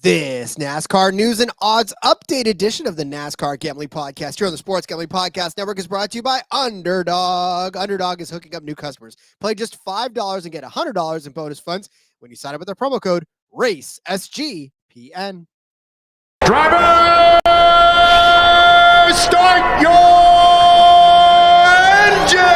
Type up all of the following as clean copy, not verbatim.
This NASCAR news and odds update edition of the NASCAR Gambling Podcast here on the Sports Gambling Podcast Network is brought to you by Underdog. Underdog is hooking up new customers. Play just $5 and get $100 in bonus funds when you sign up with their promo code RACESGPN. Driver, start your engine!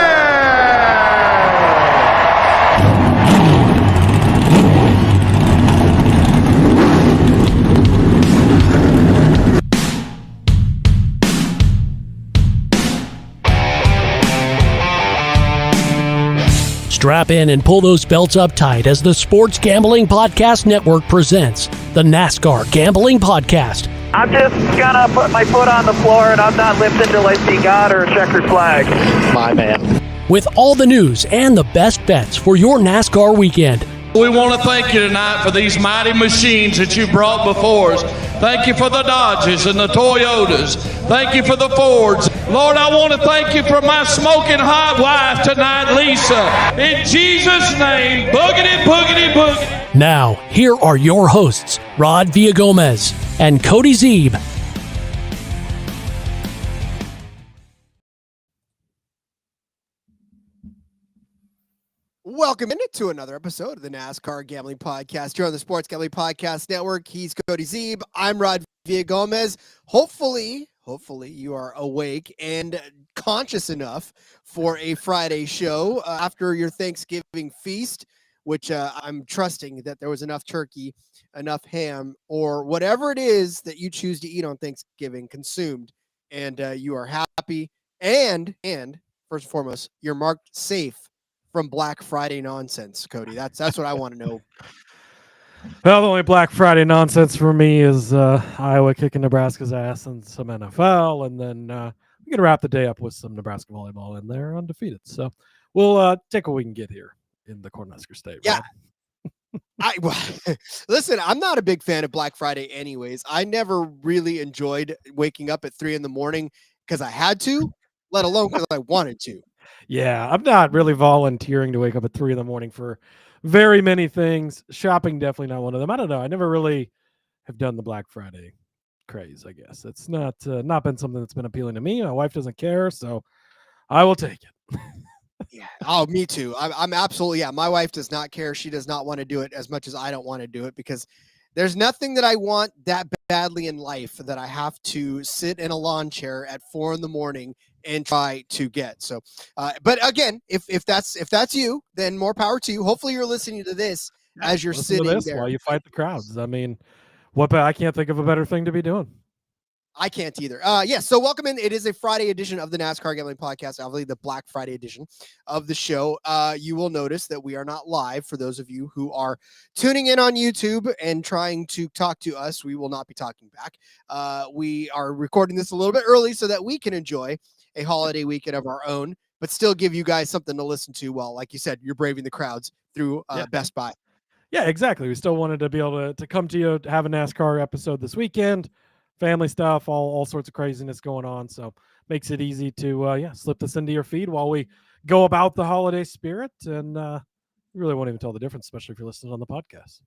Strap in and pull those belts up tight as the Sports Gambling Podcast Network presents the NASCAR Gambling Podcast. I'm just gonna put my foot on the floor and I'm not lifting till I see God or a checkered flag. My man. With all the news and the best bets for your NASCAR weekend. We want to thank you tonight for these mighty machines that you brought before us. Thank you for the Dodges and the Toyotas. Thank you for the Fords. Lord, I want to thank you for my smoking hot wife tonight, Lisa. In Jesus' name, boogity, boogity, boogity. Now, here are your hosts, Rod Villagomez and Cody Zeeb. Welcome to another episode of the NASCAR Gambling Podcast here on the Sports Gambling Podcast Network. He's Cody Zeeb. I'm Rod Villagomez. Hopefully you are awake and conscious enough for a Friday show after your Thanksgiving feast, which I'm trusting that there was enough turkey, enough ham, or whatever it is that you choose to eat on Thanksgiving consumed, and you are happy and first and foremost, you're marked safe from Black Friday nonsense, Cody. That's what I want to know. Well, the only Black Friday nonsense for me is Iowa kicking Nebraska's ass and some NFL, and then we're going to wrap the day up with some Nebraska volleyball, and they're undefeated. So we'll take what we can get here in the Cornhusker State. Yeah. Listen, I'm not a big fan of Black Friday anyways. I never really enjoyed waking up at 3 a.m. because I had to, let alone because I wanted to. Yeah, I'm not really volunteering to wake up at 3 a.m. for very many things. Shopping, definitely not one of them. I don't know. I never really have done the Black Friday craze, I guess. It's not been something that's been appealing to me. My wife doesn't care, so I will take it. Yeah. Oh, me too. I'm absolutely, yeah. My wife does not care. She does not want to do it as much as I don't want to do it because there's nothing that I want that badly in life that I have to sit in a lawn chair at 4 a.m. and try to get. So, but again, if that's you, then more power to you. Hopefully you're listening to this as you're sitting there while you fight the crowds. I mean, I can't think of a better thing to be doing. I can't either. So welcome in. It is a Friday edition of the NASCAR Gambling Podcast, obviously the Black Friday edition of the show. You will notice that we are not live for those of you who are tuning in on YouTube and trying to talk to us. We will not be talking back. We are recording this a little bit early so that we can enjoy a holiday weekend of our own, but still give you guys something to listen to while, like you said, you're braving the crowds through Best Buy. Yeah, exactly. We still wanted to be able to come to you, to have a NASCAR episode this weekend. Family stuff, all sorts of craziness going on. So makes it easy to slip this into your feed while we go about the holiday spirit. And you really won't even tell the difference, especially if you're listening on the podcast.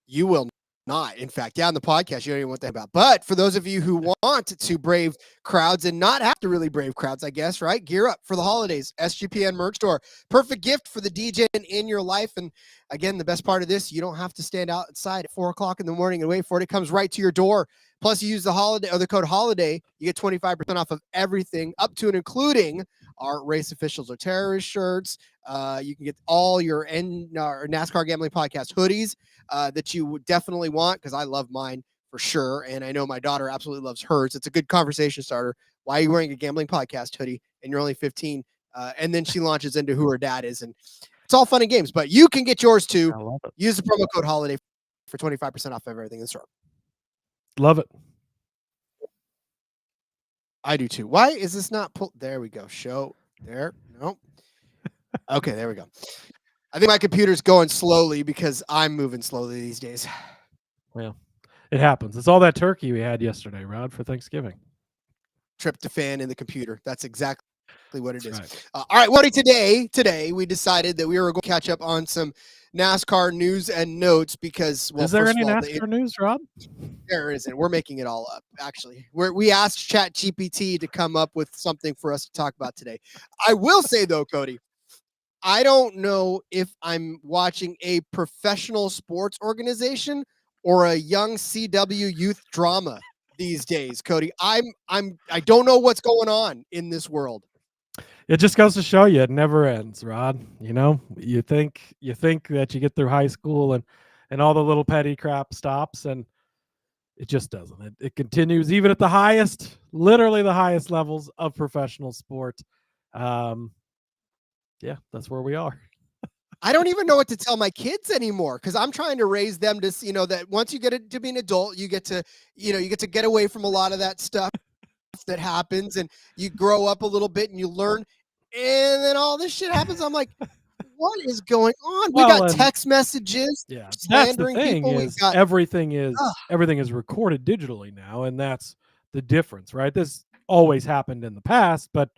You will not. In fact, on the podcast, you don't even know what that about. But for those of you who want to brave crowds and not have to really brave crowds, I guess, right? Gear up for the holidays. SGPN merch store. Perfect gift for the DJ in your life. And again, the best part of this, you don't have to stand outside at 4 o'clock in the morning and wait for it. It comes right to your door. Plus, you use the holiday or the code HOLIDAY, you get 25% off of everything, up to and including our Race Officials or Terrorist shirts. You can get all your NASCAR Gambling Podcast hoodies that you would definitely want, because I love mine for sure, and I know my daughter absolutely loves hers. It's a good conversation starter. Why are you wearing a Gambling Podcast hoodie and you're only 15? And then she launches into who her dad is, and It's all fun and games, but you can get yours too. I love it. Use the promo code HOLIDAY for 25% off everything in the store. Love it. I do too. Why is this not pulled? There we go. Show there. No. Okay, there we go. I think my computer's going slowly because I'm moving slowly these days. Well, it happens. It's all that turkey we had yesterday, Rod, for Thanksgiving. Tryptophan in the computer. That's exactly what it is. Right. All right, what today we decided that we were going to catch up on some NASCAR news and notes because, well, is there any all, NASCAR news, Rod? There isn't. We're making it all up, actually. We asked ChatGPT to come up with something for us to talk about today. I will say, though, Cody, I don't know if I'm watching a professional sports organization or a young CW youth drama these days, Cody. I don't know what's going on in this world. It just goes to show you it never ends, Rod. You know, you think that you get through high school and all the little petty crap stops, and it just doesn't. It continues even at the highest, literally the highest levels of professional sport. Yeah, that's where we are. I don't even know what to tell my kids anymore because I'm trying to raise them to, that once you get to be an adult, you get to get away from a lot of that stuff that happens, and you grow up a little bit and you learn, and then all this shit happens. I'm like, what is going on? We got text messages. Yeah, slandering that's the thing people. is everything is recorded digitally now, and that's the difference, right? This always happened in the past, but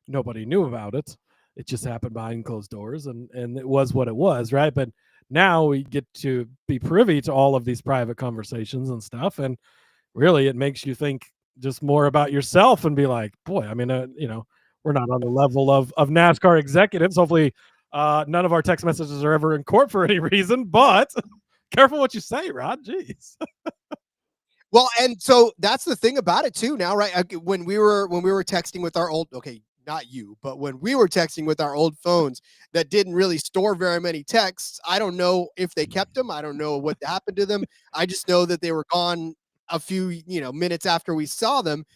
nobody knew about it. It just happened behind closed doors, and it was what it was, right? But now we get to be privy to all of these private conversations and stuff, and really it makes you think just more about yourself and be like, boy, I mean, we're not on the level of NASCAR executives. Hopefully none of our text messages are ever in court for any reason, but careful what you say, Rod. Jeez. Well, and so that's the thing about it too now, right? When we were texting with our old, okay, not you, but when we were texting with our old phones that didn't really store very many texts, I don't know if they kept them. I don't know what happened to them. I just know that they were gone a few, minutes after we saw them.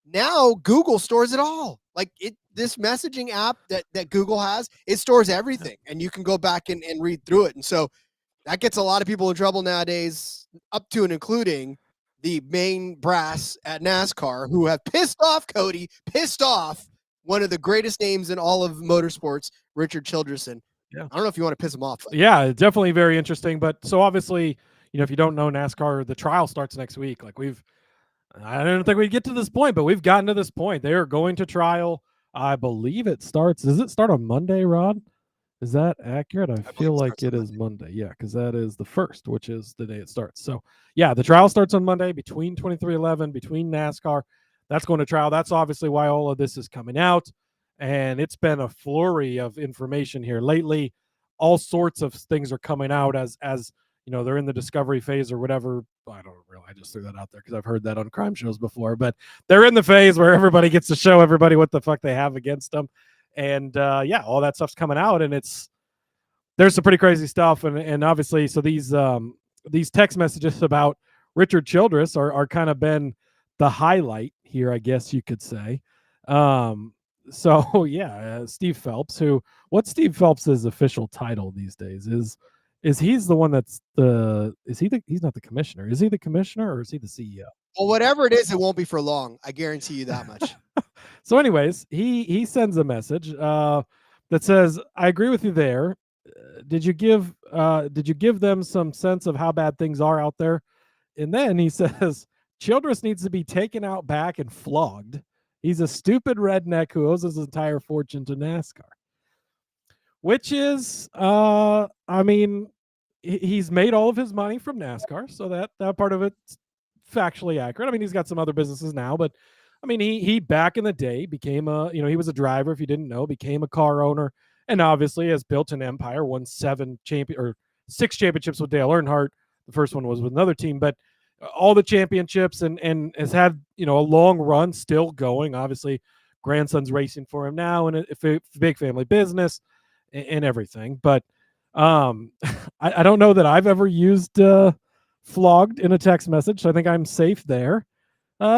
Now Google stores it all. Like this messaging app that Google has, it stores everything, and you can go back and read through it. And so that gets a lot of people in trouble nowadays, up to and including the main brass at NASCAR, who have pissed off one of the greatest names in all of motorsports, Richard Childress. Yeah. I don't know if you want to piss him off. Yeah, definitely very interesting. But so obviously, if you don't know NASCAR, the trial starts next week. Like I don't think we'd get to this point, but we've gotten to this point. They are going to trial. I believe it starts. Does it start on Monday, Rod? Is that accurate? I feel like it is Monday. Yeah, because that is the 1st, which is the day it starts. So yeah, the trial starts on Monday between 2311, between NASCAR. That's going to trial. That's obviously why all of this is coming out. And it's been a flurry of information here lately. All sorts of things are coming out as they're in the discovery phase or whatever. I don't really, I just threw that out there because I've heard that on crime shows before, but they're in the phase where everybody gets to show everybody what the fuck they have against them. And all that stuff's coming out, and there's some pretty crazy stuff. And obviously, so these text messages about Richard Childress are kind of been the highlight here, I guess you could say. Steve Phelps, what's Steve Phelps's official title these days? Is he's the one that's he's not the commissioner. Is he the commissioner or is he the CEO? Well, whatever it is, it won't be for long. I guarantee you that much. So anyways, he sends a message that says, I agree with you there. Did you give them some sense of how bad things are out there? And then he says, Childress needs to be taken out back and flogged. He's a stupid redneck who owes his entire fortune to NASCAR. Which is, he's made all of his money from NASCAR, so that part of it's factually accurate. I mean, he's got some other businesses now, but I mean, he back in the day became he was a driver, if you didn't know, became a car owner, and obviously has built an empire, won 6 championships with Dale Earnhardt. The first one was with another team, but all the championships and has had, a long run still going. Obviously, grandson's racing for him now, and a big family business and everything. But I don't know that I've ever used flogged in a text message, so I think I'm safe there.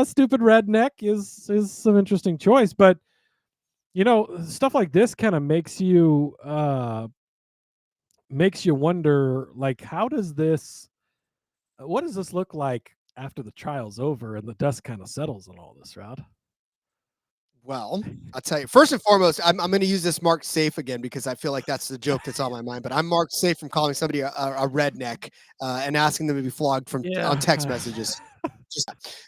Stupid redneck is some interesting choice, but stuff like this kind of makes you makes you wonder, like, what does this look like after the trial's over and the dust kind of settles on all this, Rod? Well, I'll tell you, first and foremost, I'm going to use this marked safe again because I feel like that's the joke that's on my mind. But I'm marked safe from calling somebody a redneck and asking them to be flogged on text messages.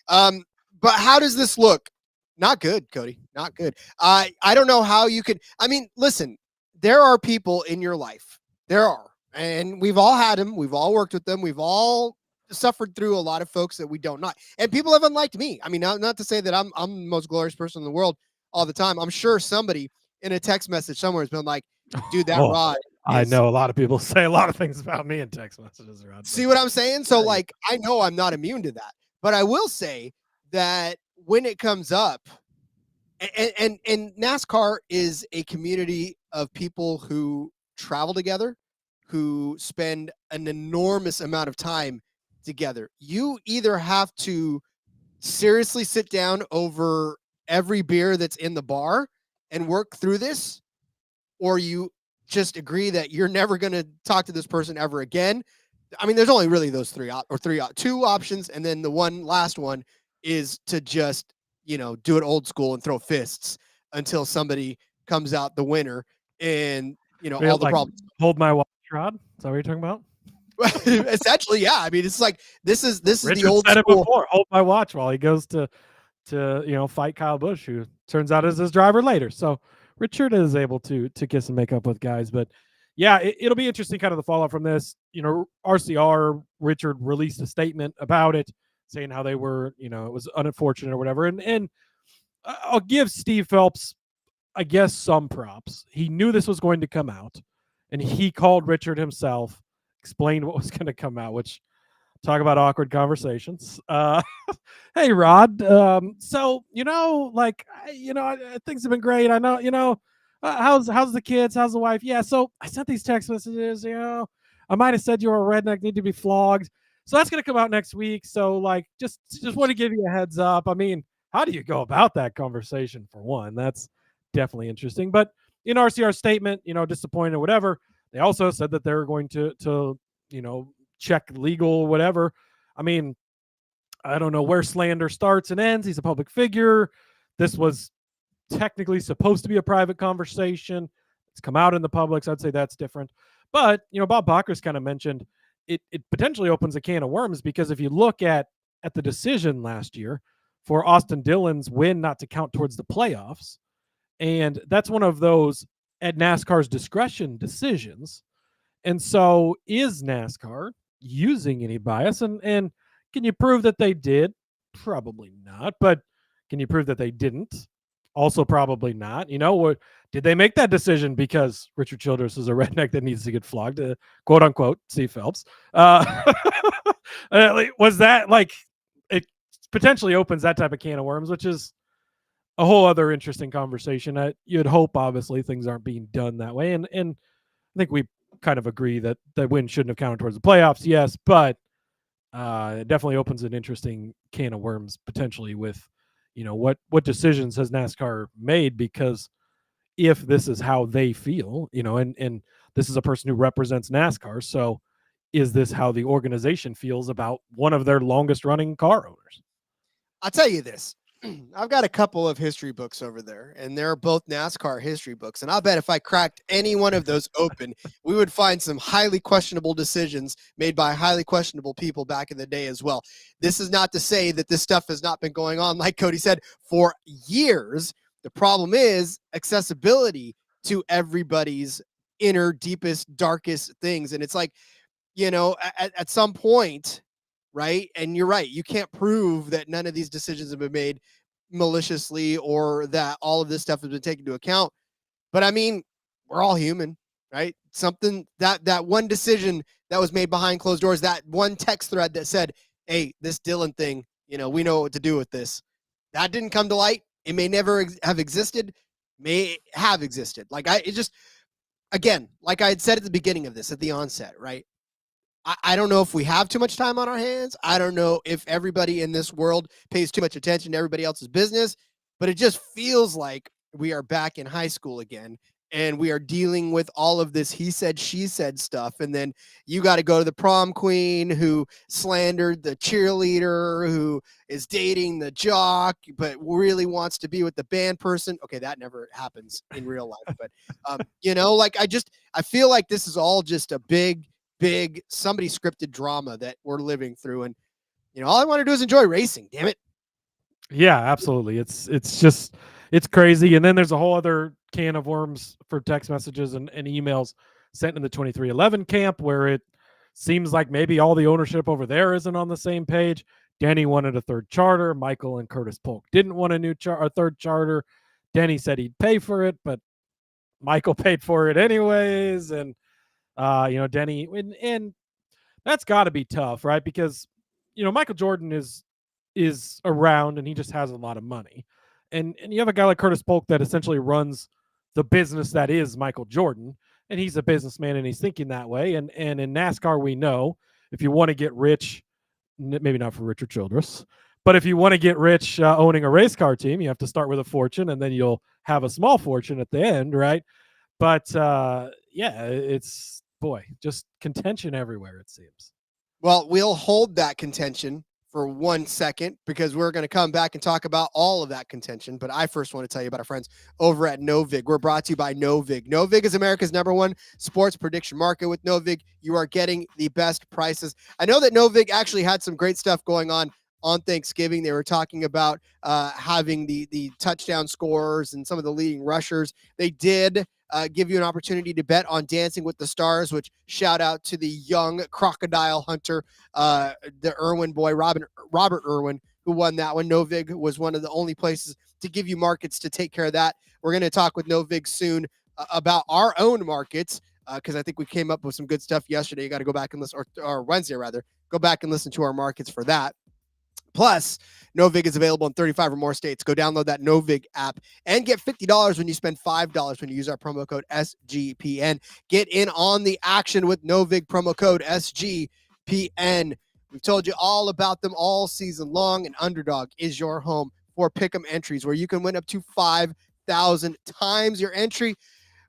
But how does this look? Not good, Cody. Not good. I don't know how you could. I mean, listen, there are people in your life. There are, and we've all had them. We've all worked with them. We've all suffered through a lot of folks that we don't know. And people have unliked me. I mean, not to say that I'm the most glorious person in the world all the time. I'm sure somebody in a text message somewhere has been like, dude, that Rod. I know a lot of people say a lot of things about me in text messages, Rod. See what I'm saying? So like, I know I'm not immune to that, but I will say that when it comes up, and NASCAR is a community of people who travel together, who spend an enormous amount of time together. You either have to seriously sit down over every beer that's in the bar and work through this, or you just agree that you're never going to talk to this person ever again. I mean, there's only really those two options. And then the last one is to just, do it old school and throw fists until somebody comes out the winner and, all the problems. Hold my watch, Rod. Is that what you're talking about? Essentially, yeah. I mean, it's like this is Richard the old said school. It before. Hold my watch while he goes to fight Kyle Busch, who turns out is his driver later. So Richard is able to kiss and make up with guys. But yeah, it'll be interesting, kind of the fallout from this. RCR, Richard released a statement about it, saying how they were, it was unfortunate or whatever. And I'll give Steve Phelps, I guess, some props. He knew this was going to come out, and he called Richard himself, explained what was going to come out, which, talk about awkward conversations. Hey, Rod. So, things have been great. I know, how's the kids? How's the wife? Yeah. So I sent these text messages, I might've said you're a redneck, need to be flogged. So that's going to come out next week. So like, just want to give you a heads up. I mean, how do you go about that conversation, for one? That's definitely interesting. But in RCR's statement, disappointed or whatever, they also said that they're going to check legal, whatever. I mean, I don't know where slander starts and ends. He's a public figure. This was technically supposed to be a private conversation. It's come out in the public, so I'd say that's different. But, Bob Backus kind of mentioned it potentially opens a can of worms, because if you look at the decision last year for Austin Dillon's win not to count towards the playoffs, and that's one of those at NASCAR's discretion decisions. And so is NASCAR using any bias? And can you prove that they did? Probably not. But can you prove that they didn't? Also probably not. What did they make that decision because Richard Childress is a redneck that needs to get flogged, quote unquote, Steve Phelps? Was that like, it potentially opens that type of can of worms, which is a whole other interesting conversation. You'd hope, obviously, things aren't being done that way. And I think we kind of agree that the win shouldn't have counted towards the playoffs, yes, but it definitely opens an interesting can of worms potentially with, what decisions has NASCAR made? Because if this is how they feel, and this is a person who represents NASCAR, so is this how the organization feels about one of their longest running car owners? I'll tell you this. I've got a couple of history books over there, and they're both NASCAR history books. And I'll bet if I cracked any one of those open, we would find some highly questionable decisions made by highly questionable people back in the day as well. This is not to say that this stuff has not been going on, like Cody said, for years. The problem is accessibility to everybody's inner, deepest, darkest things. And it's like, at some point, right? And you're right. You can't prove that none of these decisions have been made maliciously or that all of this stuff has been taken into account. But I mean, we're all human, right? Something that one decision that was made behind closed doors, that one text thread that said, hey, this Dillon thing, we know what to do with this. That didn't come to light. It may never have existed, may have existed. Again, like I had said at the beginning of this, at the onset, right? I don't know if we have too much time on our hands. I don't know if everybody in this world pays too much attention to everybody else's business, but it just feels like we are back in high school again. and we are dealing with all of this he said, she said stuff. And then you got to go to the prom queen who slandered the cheerleader, who is dating the jock, but really wants to be with the band person. Okay, that never happens in real life. But, like I feel like this is all just a big somebody scripted drama that we're living through. And, all I want to do is enjoy racing, damn it. Yeah, absolutely. It's crazy. And then there's a whole other can of worms for text messages and emails sent in the 2311 camp, where it seems like maybe all the ownership over there isn't on the same page. Denny wanted a third charter. Michael and Curtis Polk didn't want a third charter. Denny said he'd pay for it, but Michael paid for it anyways. And, Denny, and that's got to be tough, right? Because, Michael Jordan is around and he just has a lot of money. And you have a guy like Curtis Polk that essentially runs the business that is Michael Jordan, and he's a businessman and he's thinking that way. And in NASCAR, we know if you want to get rich, maybe not for Richard Childress, but if you want to get rich owning a race car team, you have to start with a fortune and then you'll have a small fortune at the end, right? But it's just contention everywhere, it seems. Well, we'll hold that contention for 1 second because we're going to come back and talk about all of that contention. But I first want to tell you about our friends over at Novig. We're brought to you by Novig. Novig is America's #1 sports prediction market. With Novig, you are getting the best prices. I know that Novig actually had some great stuff going on Thanksgiving. They were talking about having the touchdown scorers and some of the leading rushers. They did give you an opportunity to bet on Dancing with the Stars, which shout out to the young crocodile hunter, the Irwin boy, Robert Irwin, who won that one. Novig was one of the only places to give you markets to take care of that. We're going to talk with Novig soon about our own markets because I think we came up with some good stuff yesterday. You got to go back and listen, or Wednesday rather, go back and listen to our markets for that. Plus, Novig is available in 35 or more states. Go download that Novig app and get $50 when you spend $5 when you use our promo code SGPN. Get in on the action with Novig, promo code SGPN. We've told you all about them all season long, and Underdog is your home for pick'em entries where you can win up to 5,000 times your entry.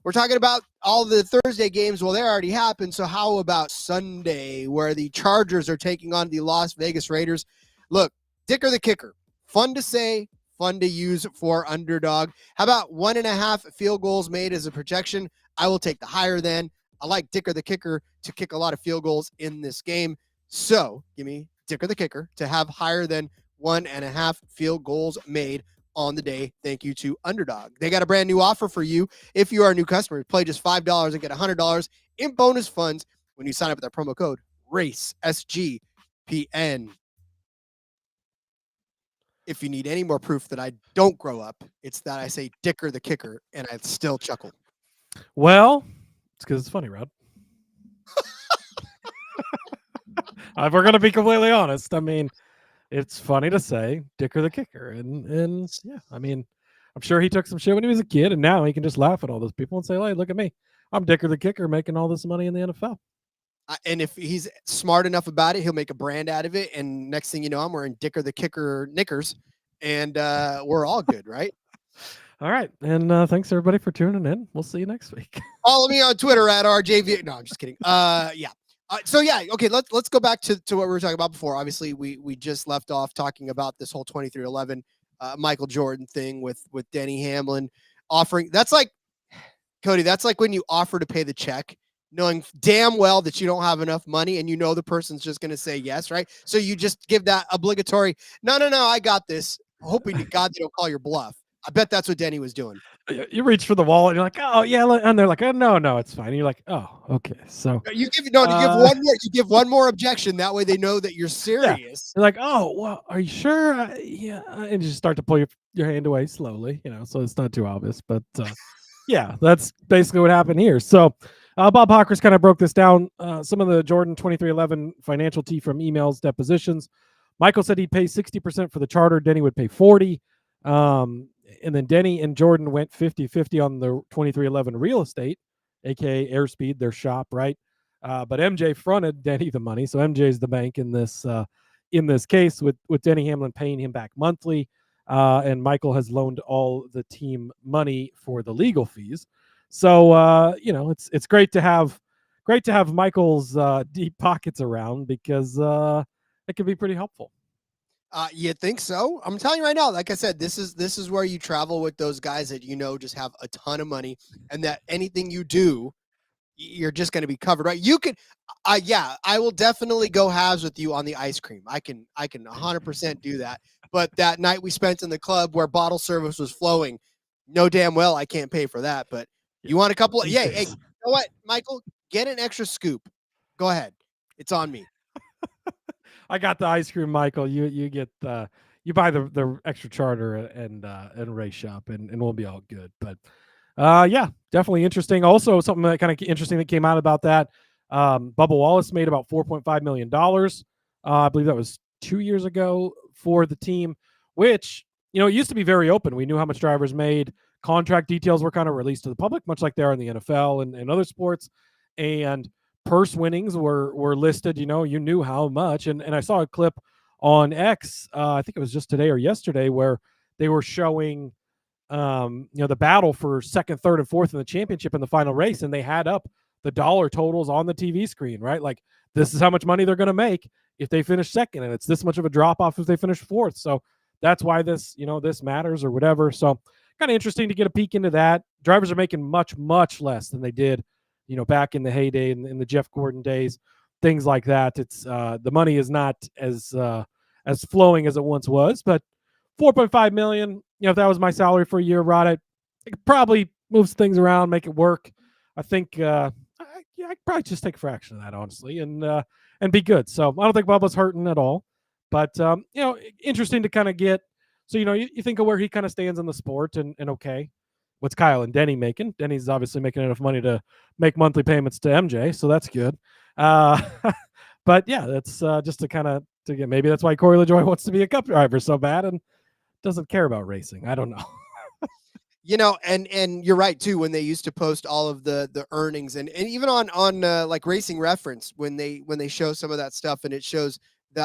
We're talking about all the Thursday games. Well, they already happened. So how about Sunday, where the Chargers are taking on the Las Vegas Raiders? Look, Dicker the Kicker. Fun to say, fun to use for Underdog. How about 1.5 field goals made as a projection? I will take the higher than. I like Dicker the Kicker to kick a lot of field goals in this game. So give me Dicker the Kicker to have higher than 1.5 field goals made on the day. Thank you to Underdog. They got a brand new offer for you. If you are a new customer, play just $5 and get $100 in bonus funds when you sign up with our promo code RACE, SGPN. If you need any more proof that I don't grow up, it's that I say Dicker the Kicker, and I still chuckle. Well, it's because it's funny, Rod. If we're going to be completely honest, I mean, it's funny to say Dicker the Kicker. And yeah, I mean, I'm sure he took some shit when he was a kid, and now he can just laugh at all those people and say, hey, look at me. I'm Dicker the Kicker making all this money in the NFL. And if he's smart enough about it, he'll make a brand out of it. And next thing you know, I'm wearing Dicker the Kicker knickers, and we're all good, right? All right. And thanks, everybody, for tuning in. We'll see you next week. Follow me on Twitter at RJV. No, I'm just kidding. Yeah. Okay, let's go back to what we were talking about before. Obviously, we just left off talking about this whole 2311 Michael Jordan thing with Denny Hamlin offering. That's like, Cody, that's like when you offer to pay the check, knowing damn well that you don't have enough money and you know the person's just going to say yes, right? So you just give that obligatory, no, I got this, hoping to God they don't call your bluff. I bet that's what Denny was doing. You reach for the wallet and you're like, oh, yeah. And they're like, oh, no, it's fine. And you're like, oh, okay. So you give one more objection. That way they know that you're serious. Yeah. They're like, oh, well, are you sure? Yeah. And you just start to pull your hand away slowly, so it's not too obvious. But yeah, that's basically what happened here. So Bob Hawkers kind of broke this down. Some of the Jordan 2311 financial tea from emails, depositions. Michael said he'd pay 60% for the charter. Denny would pay 40%. And then Denny and Jordan went 50-50 on the 2311 real estate, aka Airspeed, their shop, right? But MJ fronted Denny the money, so MJ's the bank in this case, with Denny Hamlin paying him back monthly, and Michael has loaned all the team money for the legal fees. So it's great to have Michael's deep pockets around, because it can be pretty helpful. You think so? I'm telling you right now, like I said, this is where you travel with those guys that just have a ton of money, and that anything you do, you're just going to be covered, right? You could, I will definitely go halves with you on the ice cream. I can 100% do that. But that night we spent in the club where bottle service was flowing, no damn well I can't pay for that. But you want a couple of, hey, you know what, Michael, get an extra scoop. Go ahead. It's on me. I got the ice cream, Michael. You get you buy the extra charter and race shop, and we'll be all good. But yeah, definitely interesting. Also, something that kind of interesting that came out about that, Bubba Wallace made about $4.5 million. I believe that was 2 years ago for the team, which, it used to be very open. We knew how much drivers made. Contract details were kind of released to the public, much like they are in the NFL and other sports. And purse winnings were listed. You knew how much. And I saw a clip on X, I think it was just today or yesterday, where they were showing the battle for second, third, and fourth in the championship in the final race, and they had up the dollar totals on the TV screen, right? Like, this is how much money they're going to make if they finish second, and it's this much of a drop off if they finish fourth. So that's why this matters or whatever. So kind of interesting to get a peek into that. Drivers are making much, much less than they did, back in the heyday, in the Jeff Gordon days, things like that. It's the money is not as flowing as it once was, but $4.5 million, if that was my salary for a year, Rod, I could probably move things around, make it work. I think I'd probably just take a fraction of that, honestly, and be good. So I don't think Bubba's hurting at all, but interesting to kind of get. So you think of where he kind of stands in the sport, and okay, what's Kyle and Denny making? Denny's obviously making enough money to make monthly payments to MJ, so that's good. But yeah, that's just to kind of get. Maybe that's why Corey LaJoie wants to be a Cup driver so bad and doesn't care about racing. I don't know. And you're right too. When they used to post all of the earnings, and even on like Racing Reference, when they show some of that stuff, and it shows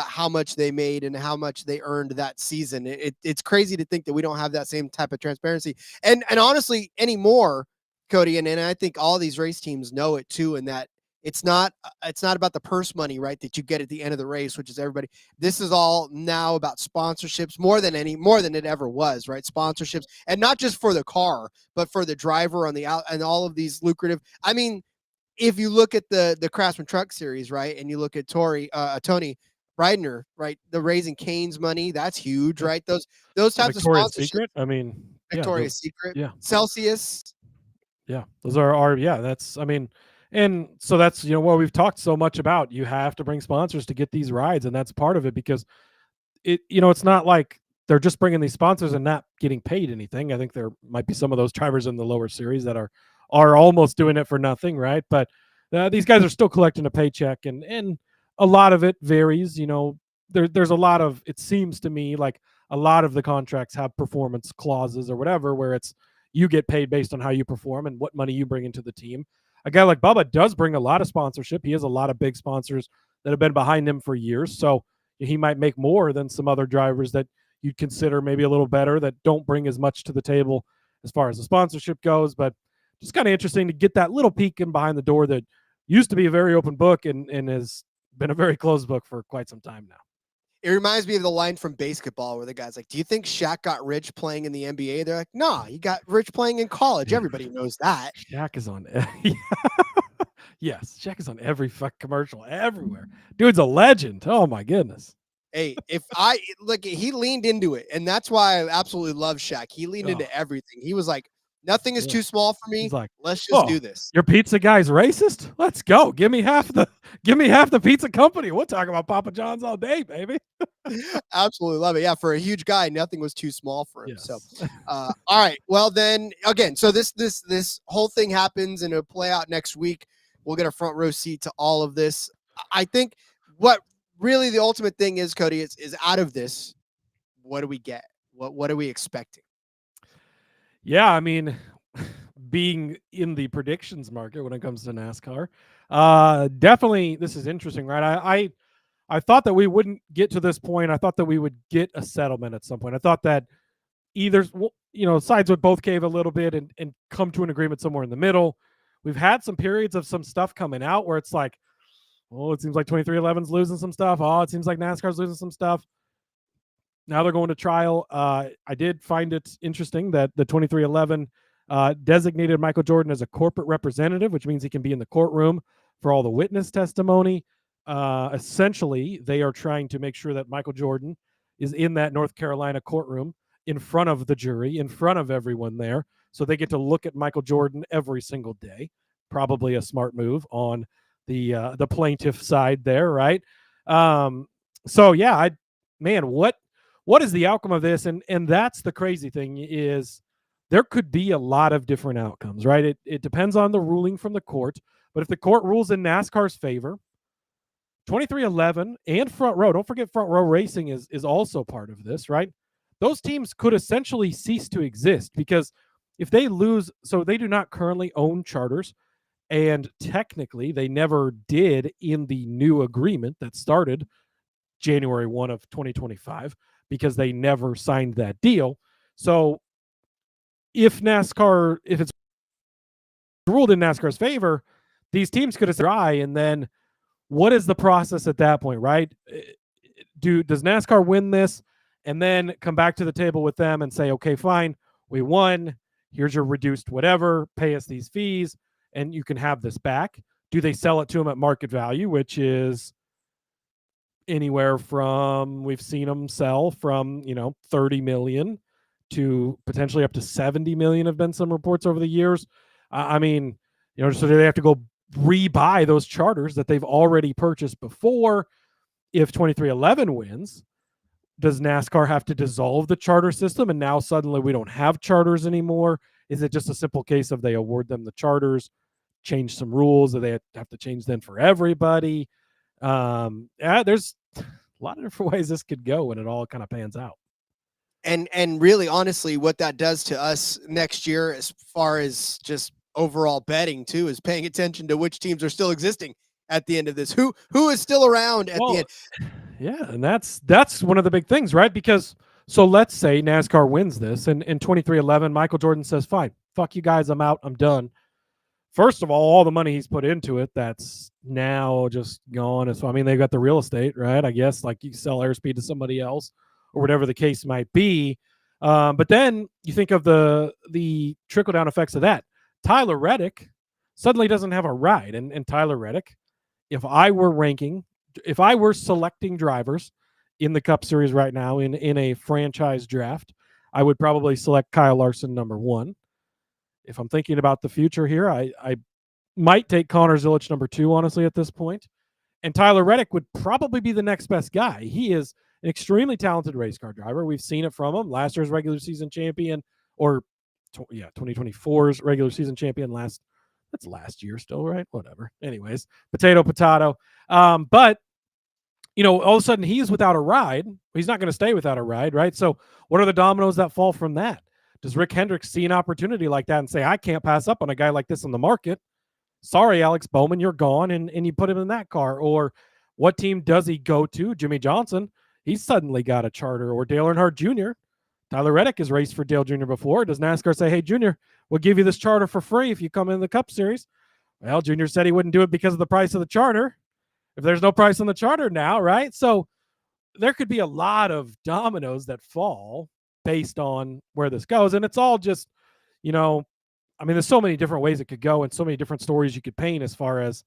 how much they made and how much they earned that season. It's crazy to think that we don't have that same type of transparency. And honestly, anymore, Cody, and I think all these race teams know it too, and that it's not about the purse money, right, that you get at the end of the race, which is everybody. This is all now about sponsorships more than it ever was, right? Sponsorships, and not just for the car, but for the driver on the out, and all of these lucrative. I mean, if you look at the Craftsman Truck Series, right, and you look at Tony Bridner, right, the Raising Cane's money, that's huge, right? Those types of sponsorships. Secret? I mean, Victoria's Secret, yeah, Celsius. Yeah, those are that's, I mean, and so that's, what we've talked so much about. You have to bring sponsors to get these rides, and that's part of it, because it's not like they're just bringing these sponsors and not getting paid anything. I think there might be some of those drivers in the lower series that are almost doing it for nothing, right? But these guys are still collecting a paycheck, and a lot of it varies. There's a lot of, it seems to me like a lot of the contracts have performance clauses or whatever, where it's you get paid based on how you perform and what money you bring into the team. A guy like Bubba does bring a lot of sponsorship. He has a lot of big sponsors that have been behind him for years. So he might make more than some other drivers that you'd consider maybe a little better, that don't bring as much to the table as far as the sponsorship goes. But just kind of interesting to get that little peek in behind the door that used to be a very open book and has been a very closed book for quite some time now. It reminds me of the line from basketball where the guy's like, do you think Shaq got rich playing in the NBA? They're like, nah, he got rich playing in college. Everybody knows that. Shaq is on. Yes, Shaq is on every fuck commercial everywhere. Dude's a legend. Oh my goodness. Hey, if I look, he leaned into it, and that's why I absolutely love Shaq. He leaned into everything. He was like, nothing is too small for me. He's like, let's just do this. Your pizza guy's racist? Let's go. Give me half the pizza company. We'll talk about Papa John's all day, baby. Absolutely love it. Yeah, for a huge guy, nothing was too small for him. Yes. So all right. Well then again, so this whole thing happens and it'll play out next week. We'll get a front row seat to all of this. I think what really the ultimate thing is, Cody, is out of this, what do we get? What are we expecting? Yeah, I mean, being in the predictions market when it comes to NASCAR, definitely this is interesting, right? I thought that we wouldn't get to this point. I thought that we would get a settlement at some point. I thought that either, sides would both cave a little bit and come to an agreement somewhere in the middle. We've had some periods of some stuff coming out where it's like, oh, it seems like 2311's losing some stuff. Oh, it seems like NASCAR's losing some stuff. Now they're going to trial. I did find it interesting that the 2311 designated Michael Jordan as a corporate representative, which means he can be in the courtroom for all the witness testimony. Essentially, they are trying to make sure that Michael Jordan is in that North Carolina courtroom in front of the jury, in front of everyone there. So they get to look at Michael Jordan every single day. Probably a smart move on the plaintiff side there, right? So yeah, what is the outcome of this? And that's the crazy thing, is there could be a lot of different outcomes, right? It depends on the ruling from the court. But if the court rules in NASCAR's favor, 2311 and Front Row, don't forget Front Row Racing is also part of this, right? Those teams could essentially cease to exist, because if they lose, so they do not currently own charters, and technically they never did in the new agreement that started January 1 of 2025, because they never signed that deal. So if it's ruled in NASCAR's favor, these teams could try, and then what is the process at that point, right? Does NASCAR win this and then come back to the table with them and say, okay, fine, we won, here's your reduced whatever, pay us these fees, and you can have this back? Do they sell it to them at market value, which is anywhere from, we've seen them sell from 30 million to potentially up to 70 million, have been some reports over the years. So do they have to go rebuy those charters that they've already purchased before? If 2311 wins, does NASCAR have to dissolve the charter system, and now suddenly we don't have charters anymore? Is it just a simple case of they award them the charters, change some rules, or they have to change them for everybody? There's a lot of different ways this could go when it all kind of pans out. And really, honestly, what that does to us next year, as far as just overall betting too, is paying attention to which teams are still existing at the end of this. Who is still around at the end? Yeah, and that's one of the big things, right? Because so let's say NASCAR wins this, and in 2311, Michael Jordan says, fine, fuck you guys, I'm out, I'm done. First of all the money he's put into it, that's now just gone. So, they've got the real estate, right? I guess, like, you sell airspeed to somebody else or whatever the case might be. But then you think of the trickle-down effects of that. Tyler Reddick suddenly doesn't have a ride. And Tyler Reddick, if I were selecting drivers in the Cup Series right now in a franchise draft, I would probably select Kyle Larson number 1. If I'm thinking about the future here, I might take Connor Zilic number 2, honestly, at this point. And Tyler Reddick would probably be the next best guy. He is an extremely talented race car driver. We've seen it from him. Last year's regular season champion, 2024's regular season champion. That's last year still, right? Whatever. Anyways, potato. But, all of a sudden he's without a ride. He's not going to stay without a ride, right? So what are the dominoes that fall from that? Does Rick Hendricks see an opportunity like that and say, I can't pass up on a guy like this in the market? Sorry, Alex Bowman, you're gone, and you put him in that car. Or what team does he go to? Jimmy Johnson, he's suddenly got a charter. Or Dale Earnhardt Jr. Tyler Reddick has raced for Dale Jr. before. Does NASCAR say, hey, Junior, we'll give you this charter for free if you come in the Cup Series? Well, Junior said he wouldn't do it because of the price of the charter. If there's no price on the charter now, right? So there could be a lot of dominoes that fall based on where this goes. And it's all just, there's so many different ways it could go and so many different stories you could paint as far as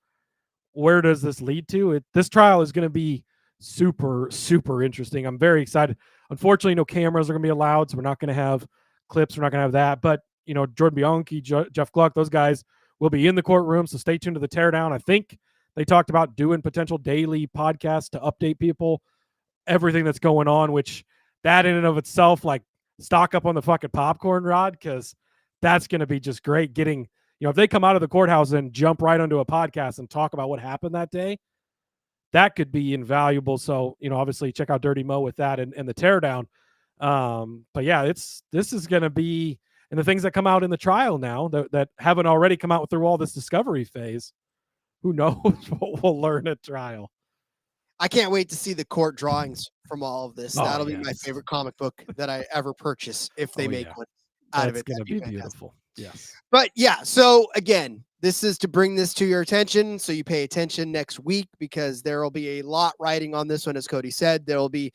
where does this lead to. This trial is going to be super, super interesting. I'm very excited. Unfortunately, no cameras are going to be allowed, so we're not going to have clips. We're not going to have that. But, Jordan Bianchi, Jeff Gluck, those guys will be in the courtroom, so stay tuned to the teardown. I think they talked about doing potential daily podcasts to update people, everything that's going on, which that in and of itself, like, stock up on the fucking popcorn, Rod, because that's going to be just great getting, if they come out of the courthouse and jump right onto a podcast and talk about what happened that day, that could be invaluable. So, obviously check out Dirty Mo with that and the teardown. But yeah, this is going to be, and the things that come out in the trial now that haven't already come out through all this discovery phase, who knows what we'll learn at trial. I can't wait to see the court drawings from all of this. Oh, That'll be my yes. favorite comic book that I ever purchase if they Oh, make yeah. one out of That's it. going to That'd be fantastic. beautiful. Yes. But yeah, so again, this is to bring this to your attention so you pay attention next week because there will be a lot riding on this one, as Cody said. There will be,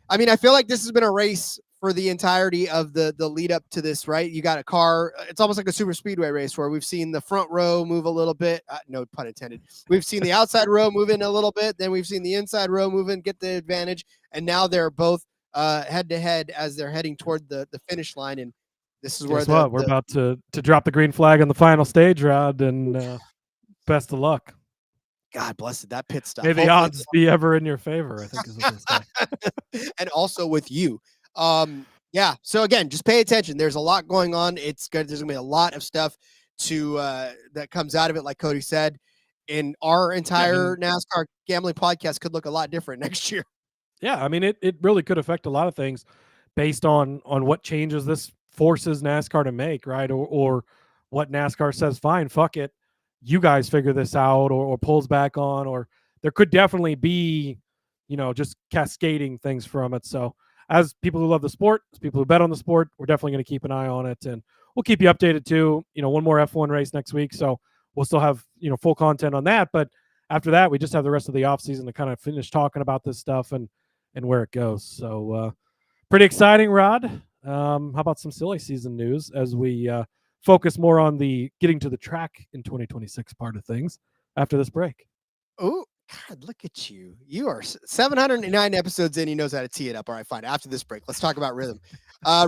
I mean, I feel like this has been a race for the entirety of the lead up to this, right? You got a car. It's almost like a super speedway race where we've seen the front row move a little bit. No pun intended. We've seen the outside row move in a little bit. Then we've seen the inside row move in, get the advantage. And now they're both head to head as they're heading toward the finish line. And this is where we're about to drop the green flag on the final stage, Rod, and best of luck. God bless it. That pit stop. May the odds be ever in your favor, I think is what they say. And also with you. Yeah. So again, just pay attention. There's a lot going on. It's good. There's gonna be a lot of stuff to that comes out of it, like Cody said. And our entire NASCAR gambling podcast could look a lot different next year. Yeah, I mean, it really could affect a lot of things based on what changes this forces NASCAR to make, right? Or what NASCAR says, fine, fuck it, you guys figure this out, or pulls back on, or there could definitely be, just cascading things from it. So as people who love the sport, as people who bet on the sport, we're definitely going to keep an eye on it, and we'll keep you updated too. One more F1 race next week, so we'll still have full content on that. But after that, we just have the rest of the off season to kind of finish talking about this stuff and where it goes. So pretty exciting, Rod. How about some silly season news as we focus more on the getting to the track in 2026 part of things after this break? Oh, God, look at you. You are 709 episodes in. He knows how to tee it up. All right, fine. After this break, let's talk about Rhythm.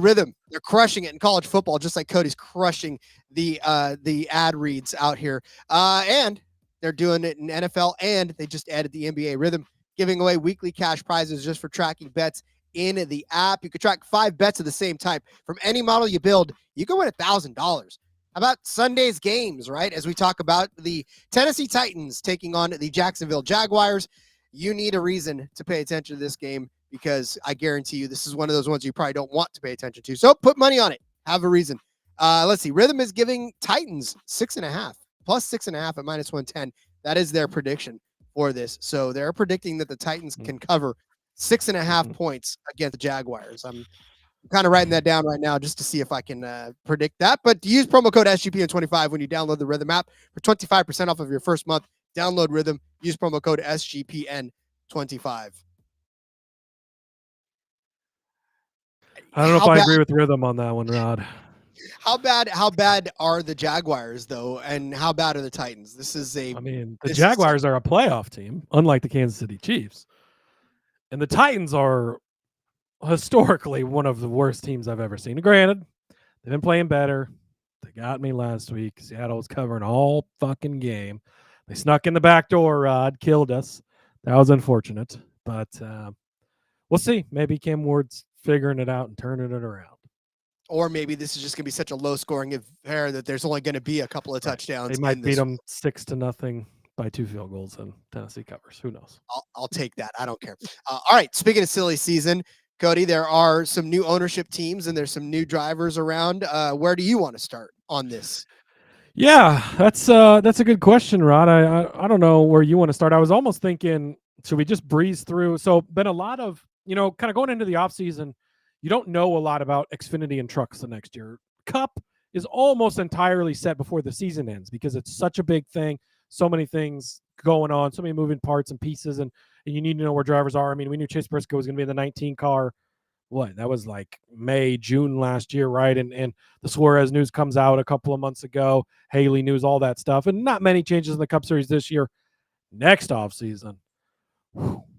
Rhythm, they're crushing it in college football, just like Cody's crushing the ad reads out here. And they're doing it in NFL, and they just added the NBA. Rhythm giving away weekly cash prizes just for tracking bets in the app. You could track 5 bets of the same type from any model you build. You can win $1,000. How about Sunday's games, right? As we talk about the Tennessee Titans taking on the Jacksonville Jaguars, you need a reason to pay attention to this game because I guarantee you this is one of those ones you probably don't want to pay attention to. So put money on it. Have a reason. Let's see. Rhythm is giving Titans 6.5 plus 6.5 at -110. That is their prediction for this. So they're predicting that the Titans can cover 6.5 points against the Jaguars. I'm kind of writing that down right now just to see if I can predict that. But use promo code SGPN25 when you download the Rhythm app for 25% off of your first month. Download Rhythm. Use promo code SGPN25. I don't know if I agree with Rhythm on that one, Rod. How bad are the Jaguars, though, and how bad are the Titans? The Jaguars are a playoff team, unlike the Kansas City Chiefs. And the Titans are historically one of the worst teams I've ever seen. Granted, they've been playing better. They got me last week. Seattle was covering all fucking game. They snuck in the back door, Rod, killed us. That was unfortunate. But we'll see. Maybe Cam Ward's figuring it out and turning it around. Or maybe this is just going to be such a low-scoring affair that there's only going to be a couple of touchdowns. They might beat them 6-0 by 2 field goals, and Tennessee covers. Who knows? I'll take that. I don't care. All right. Speaking of silly season, Cody, there are some new ownership teams and there's some new drivers around. Where do you want to start on this? Yeah, that's a good question, Rod. I don't know where you want to start. I was almost thinking, should we just breeze through? So been a lot of, kind of going into the off season, you don't know a lot about Xfinity and trucks the next year. Cup is almost entirely set before the season ends because it's such a big thing. So many things going on, so many moving parts and pieces, and you need to know where drivers are. I mean, we knew Chase Briscoe was going to be in the 19 car. That was like May, June last year, right? And the Suarez news comes out a couple of months ago, Haley news, all that stuff, and not many changes in the Cup Series this year. Next off season,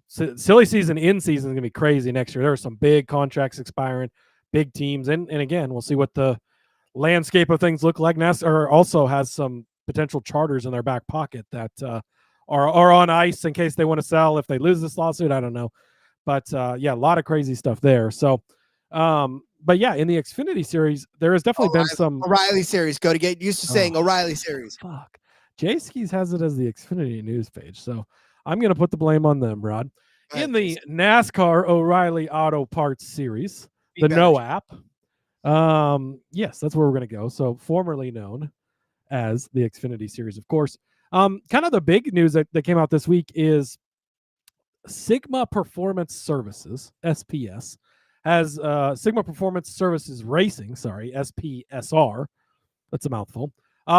silly season in season is going to be crazy next year. There are some big contracts expiring, big teams, and again, we'll see what the landscape of things look like. NASCAR also has some potential charters in their back pocket that are on ice in case they want to sell if they lose this lawsuit. I don't know. But yeah, a lot of crazy stuff there. So, but yeah, in the Xfinity series, there has definitely been some O'Reilly series. Go to get used to saying O'Reilly series. Fuck. J-Skis has it as the Xfinity news page. So I'm going to put the blame on them, Rod. In the NASCAR O'Reilly Auto Parts series, the No app. Yes, that's where we're going to go. So formerly known as the Xfinity series, of course. Kind of the big news that came out this week is Sigma Performance Services, SPS, has Sigma Performance Services Racing, SPSR. That's a mouthful.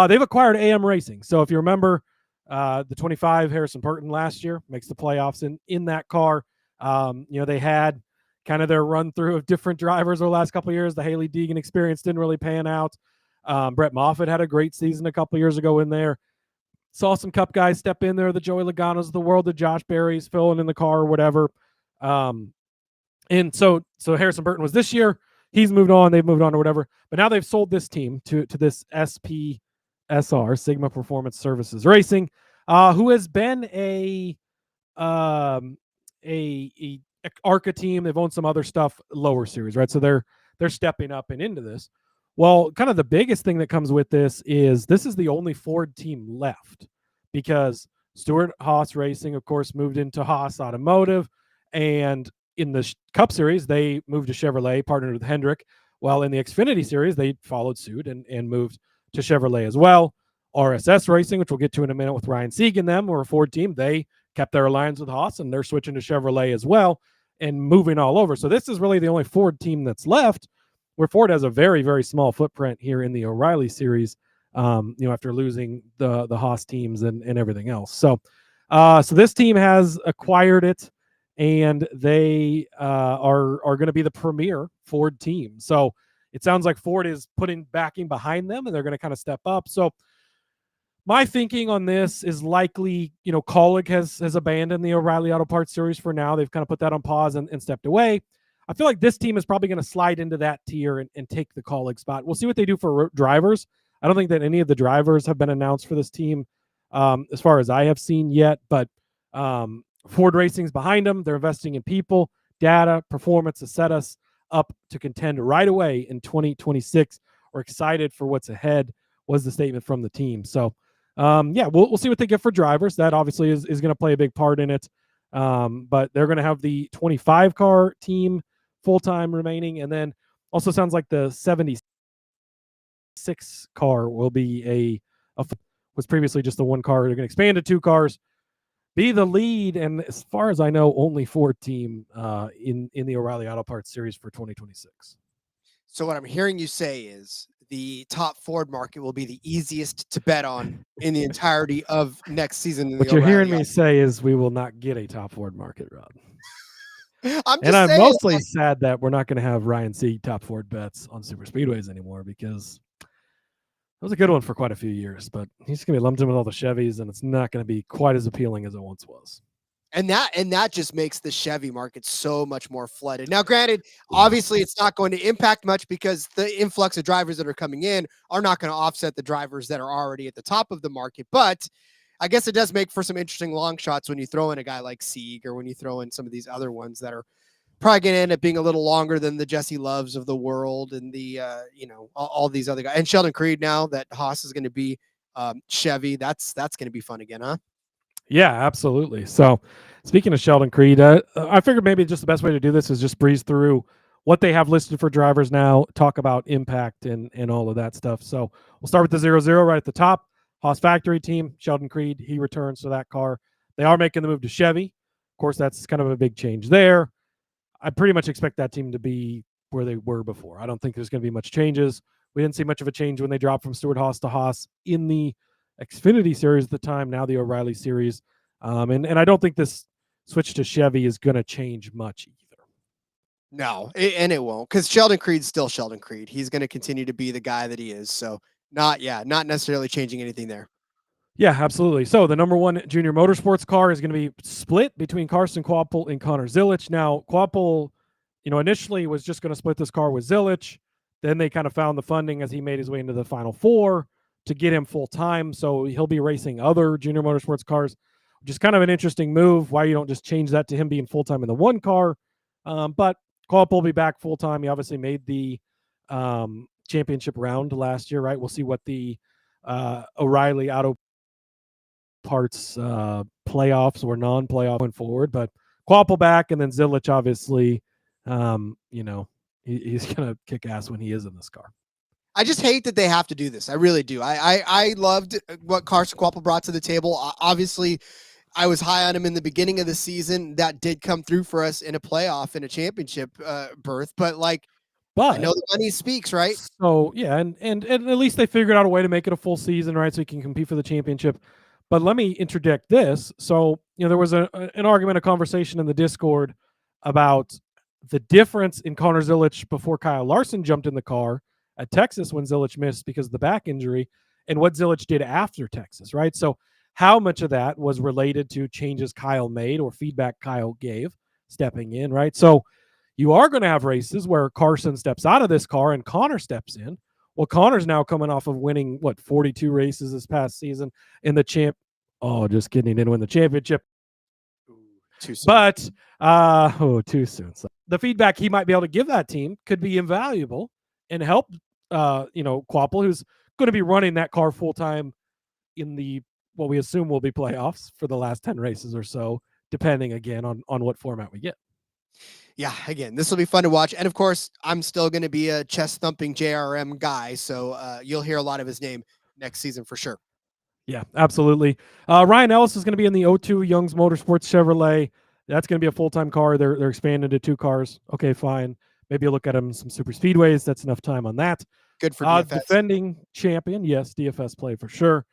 They've acquired AM Racing. So if you remember, the 25 Harrison Burton last year makes the playoffs in that car. They had kind of their run through of different drivers over the last couple of years. The Haley Deegan experience didn't really pan out. Brett Moffitt had a great season a couple of years ago in there. Saw some Cup guys step in there, the Joey Logano's of the world, the Josh Berry's filling in the car or whatever. And so Harrison Burton was this year. He's moved on. They've moved on or whatever. But now they've sold this team to this SPSR, Sigma Performance Services Racing, who has been a ARCA team. They've owned some other stuff, lower series, right? So they're stepping up and into this. Well, kind of the biggest thing that comes with this is the only Ford team left, because Stewart Haas Racing, of course, moved into Haas Automotive, and in the Cup Series, they moved to Chevrolet, partnered with Hendrick. While in the Xfinity Series, they followed suit and moved to Chevrolet as well. RSS Racing, which we'll get to in a minute with Ryan Sieg and them, or a Ford team, they kept their alliance with Haas, and they're switching to Chevrolet as well and moving all over. So this is really the only Ford team that's left, where Ford has a very, very small footprint here in the O'Reilly Series, after losing the Haas teams and everything else. So this team has acquired it, and they are going to be the premier Ford team. So it sounds like Ford is putting backing behind them, and they're going to kind of step up. So my thinking on this is likely, Kaulig has abandoned the O'Reilly Auto Parts Series for now. They've kind of put that on pause and stepped away. I feel like this team is probably going to slide into that tier and take the Kaulig spot. We'll see what they do for drivers. I don't think that any of the drivers have been announced for this team as far as I have seen yet, but Ford Racing's behind them. They're investing in people, data, performance to set us up to contend right away in 2026. We're excited for what's ahead, was the statement from the team. So, we'll see what they get for drivers. That obviously is going to play a big part in it. But they're going to have the 25 car team full-time remaining. And then also sounds like the 76 car will be was previously just the one car. They're going to expand to 2 cars, be the lead. And as far as I know, only Ford team in the O'Reilly Auto Parts Series for 2026. So what I'm hearing you say is the top Ford market will be the easiest to bet on in the entirety of next season. What you're hearing me say is we will not get a top Ford market, Rod. I'm mostly sad that we're not going to have Ryan Sieg top Ford bets on super speedways anymore, because that was a good one for quite a few years, but he's going to be lumped in with all the Chevys, and it's not going to be quite as appealing as it once was. And that just makes the Chevy market so much more flooded. Now, granted, obviously it's not going to impact much, because the influx of drivers that are coming in are not going to offset the drivers that are already at the top of the market. But I guess it does make for some interesting long shots when you throw in a guy like Sieg, or when you throw in some of these other ones that are probably going to end up being a little longer than the Jesse Loves of the world, and the, all these other guys. And Sheldon Creed, now that Haas is going to be Chevy, that's going to be fun again, huh? Yeah, absolutely. So speaking of Sheldon Creed, I figured maybe just the best way to do this is just breeze through what they have listed for drivers now, talk about impact and all of that stuff. So we'll start with the 0-0 right at the top. Haas factory team, Sheldon Creed, he returns to that car. They are making the move to Chevy. Of course, that's kind of a big change there. I pretty much expect that team to be where they were before. I don't think there's going to be much changes. We didn't see much of a change when they dropped from Stewart Haas to Haas in the Xfinity Series at the time, now the O'Reilly Series. And I don't think this switch to Chevy is going to change much either. No, and it won't, because Sheldon Creed's still Sheldon Creed. He's going to continue to be the guy that he is. So not necessarily changing anything there. Yeah, absolutely. So the number 1 junior motorsports car is going to be split between Carson Kvapil and Connor Zilic. Now, Kvapil, initially was just going to split this car with Zilic. Then they kind of found the funding as he made his way into the Final Four to get him full time. So he'll be racing other junior motorsports cars, which is kind of an interesting move. Why you don't just change that to him being full time in the one car. But Kvapil will be back full time. He obviously made the championship round last year, right? We'll see what the O'Reilly Auto Parts playoffs or non-playoff going forward. But Kvapil back, and then Zilic obviously, he's gonna kick ass when he is in this car. I just hate that they have to do this. I really do. I loved what Carson Kvapil brought to the table. Obviously, I was high on him in the beginning of the season. That did come through for us in a playoff and a championship berth. But I know the money speaks, right? So yeah, and at least they figured out a way to make it a full season, right? So he can compete for the championship. But let me interject this. So there was an argument, a conversation in the Discord about the difference in Connor Zilisch before Kyle Larson jumped in the car at Texas when Zilisch missed because of the back injury, and what Zilisch did after Texas, right? So how much of that was related to changes Kyle made or feedback Kyle gave stepping in, right? So you are going to have races where Carson steps out of this car and Connor steps in. Well, Connor's now coming off of winning, 42 races this past season in the champ. Oh, just kidding. He didn't win the championship. Too soon. But, too soon. So the feedback he might be able to give that team could be invaluable and help, Quapple, who's going to be running that car full-time in the, what we assume will be playoffs for the last 10 races or so, depending, again, on what format we get. Yeah, again, this will be fun to watch. And, of course, I'm still going to be a chest-thumping JRM guy, so you'll hear a lot of his name next season for sure. Yeah, absolutely. Ryan Ellis is going to be in the O2 Young's Motorsports Chevrolet. That's going to be a full-time car. They're expanding to 2 cars. Okay, fine. Maybe you look at him some super speedways. That's enough time on that. Good for DFS. Defending champion, yes, DFS play for sure.